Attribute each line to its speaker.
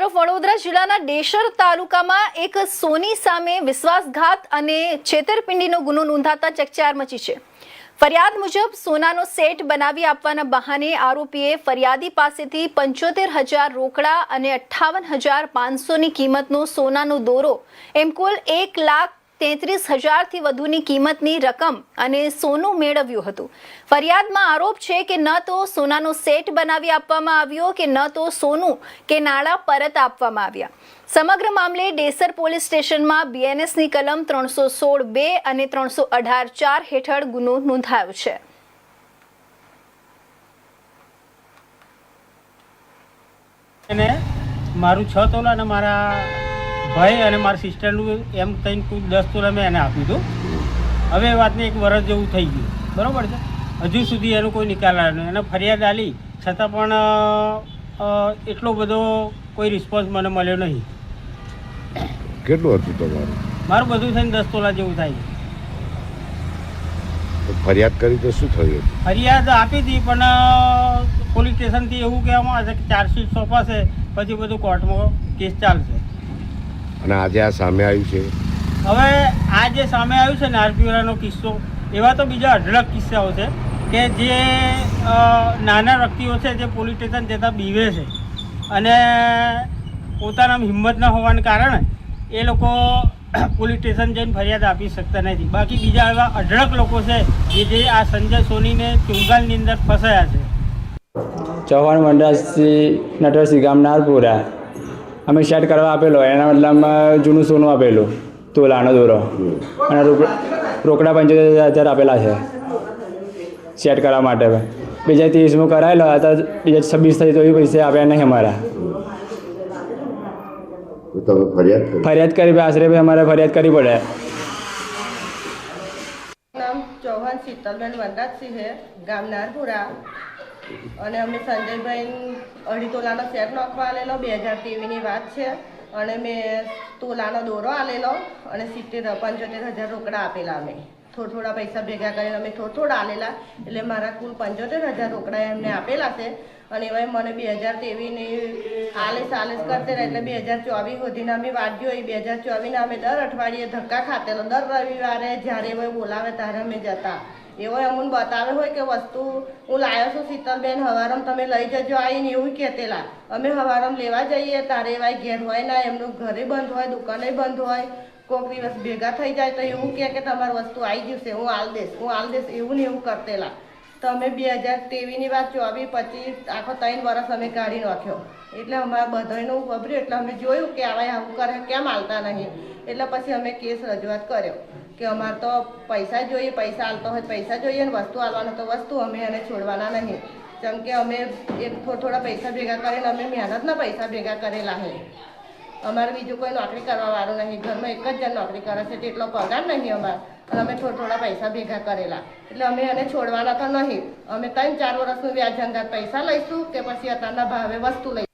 Speaker 1: તરફ વડોદરા જિલ્લાના ડેસર તાલુકામાં એક સોની સામે વિશ્વાસઘાત અને છેતરપિંડીનો ગુનો નોંધાતા ચકચાર મચી છે। ફરિયાદ મુજબ સોનાનો સેટ બનાવી આપવાના બહાને આરોપીએ ફરિયાદી પાસેથી 75,000 રોકડા અને 58,500ની કિંમતનો સોનાનો દોરો એમ કુલ 1,33,000 થી વધુની કિંમતની રકમ અને સોનું મેળવ્યું હતું। ફરિયાદમાં આરોપ છે કે ન તો સોનાનો સેટ બનાવી આપવામાં આવ્યો કે ન તો સોનું કે નાણાં પરત આપવામાં આવ્યા। સમગ્ર મામલે ડેસર પોલીસ સ્ટેશનમાં બીએનએસની કલમ 316(2) અને 318(4) હેઠળ ગુનો નોંધાયો છે।
Speaker 2: અને મારું 6 તોલા અને મારા ભાઈ અને મારા સિસ્ટરનું એમ થઈને કુલ 10 તોલા મેં એને આપ્યું હતું। હવે એ વાતને 1 વર્ષ જેવું થઈ ગયું, બરાબર છે। હજુ સુધી એનો કોઈ નિકાલ આવ્યો નહીં અને ફરિયાદ આલી છતાં પણ એટલો બધો કોઈ રિસ્પોન્સ મને મળ્યો નહીં।
Speaker 3: કેટલું હતું તમારું?
Speaker 2: મારું બધું થઈને 10 તોલા જેવું થાય।
Speaker 3: ફરિયાદ કરી તો શું થયું?
Speaker 2: ફરિયાદ આપી હતી પણ પોલીસ સ્ટેશનથી એવું કહેવામાં આવે છે કે ચાર્જશીટ સોંપાશે પછી બધું કોર્ટમાં કેસ ચાલશે।
Speaker 3: અને આજે આ સામે આવ્યું છે?
Speaker 2: હવે આ જે સામે આવ્યું છે ને આરપીઓનો કિસ્સો, એવા તો બીજા અઢળક કિસ્સાઓ છે કે જે નાના વ્યક્તિઓ છે જે પોલીસ સ્ટેશન જતાં બીવે છે અને પોતાના હિંમત ન હોવાને કારણે એ લોકો પોલીસ સ્ટેશન જઈને ફરિયાદ આપી શકતા નથી। બાકી બીજા એવા અઢળક લોકો છે કે જે આ સંજય સોનીને ચુંગાલની અંદર ફસાયા છે।
Speaker 4: ચૌહાણ વનરાજસિંહ નટવરસિંહ ગામ નારપુરા અમે સેટ કરવા આપેલો, એના બદલામાં જૂનું સોનું આપેલું તોલાનો દોરો અને રોકડા 75,000 આપેલા છે સેટ કરવા માટે। બીજા 30 કરાયેલો હતા, બીજા 26 થઈ તો એ પૈસા આપ્યા નહીં અમારા।
Speaker 3: તમે ફરિયાદ
Speaker 4: કરી આશરે અમારે ફરિયાદ કરવી પડે।
Speaker 5: નામ ચૌહાણ શીતલબેન વનરાજસિંહ છે, ગામ નારપુરા। અને અમે સંજયભાઈ 2.5 તોલાનો સેટ નાખવા આલેલો, 2023ની વાત છે। અને મેં તોલાનો દોરો આલેલો અને 75,000 રોકડા આપેલા। અમે થોડા પૈસા ભેગા કરીને અમે થોડા આલેલા, એટલે મારા કુલ 75,000 રોકડા એમને આપેલા છે। અને એવા મને 2023ની આલેસ કરતે રહે એટલે 2024 સુધીના અમે વાટ જોઈ। 2024ના અમે દર અઠવાડિયે ધક્કા ખાતેલો, દર રવિવારે જ્યારે એવો બોલાવે ત્યારે અમે જતા। એવો અમને બતાવે હોય કે વસ્તુ હું લાવ્યો છું શીતલબેન, હવારમ તમે લઈ જજો આવીને, એવું કહેતેલા। અમે હવારમ લેવા જઈએ તારે એવા ઘેર હોય ના, એમનું ઘરે બંધ હોય, દુકાને બંધ હોય। કોઈક દિવસ ભેગા થઈ જાય તો એવું કહે કે તમારી વસ્તુ આવી જશે, હું આલ દઈશ, એવું ને એવું કરતેલા। તો અમે 2023ની વાત 24-25 આખો 3 વર્ષ અમે કાઢી નાખ્યો। એટલે અમારા બધાનું વભર્યું એટલે અમે જોયું કે આવા આવું કરે, કેમ આલતા નહીં। એટલે પછી અમે કેસ રજૂઆત કર્યો કે અમારે તો પૈસા જોઈએ, પૈસા આલતો હોય પૈસા જોઈએ ને વસ્તુ આલવાનો તો વસ્તુ, અમે એને છોડવાના નહીં। જેમ કે અમે થોડા પૈસા ભેગા કરીને અમે મહેનતના પૈસા ભેગા કરેલા છે। અમારે બીજું કોઈ નોકરી કરવાવાળું નહીં, ઘરમાં એક જ જણ નોકરી કરે છે, તેટલો પગાર નહીં અમારે, અને અમે થોડા પૈસા ભેગા કરેલા। એટલે અમે એને છોડવાના તો નહીં। અમે 3-4 વર્ષનું વ્યાજ અંગાત પૈસા લઈશું કે પછી અત્યારના ભાવે વસ્તુ લઈશું।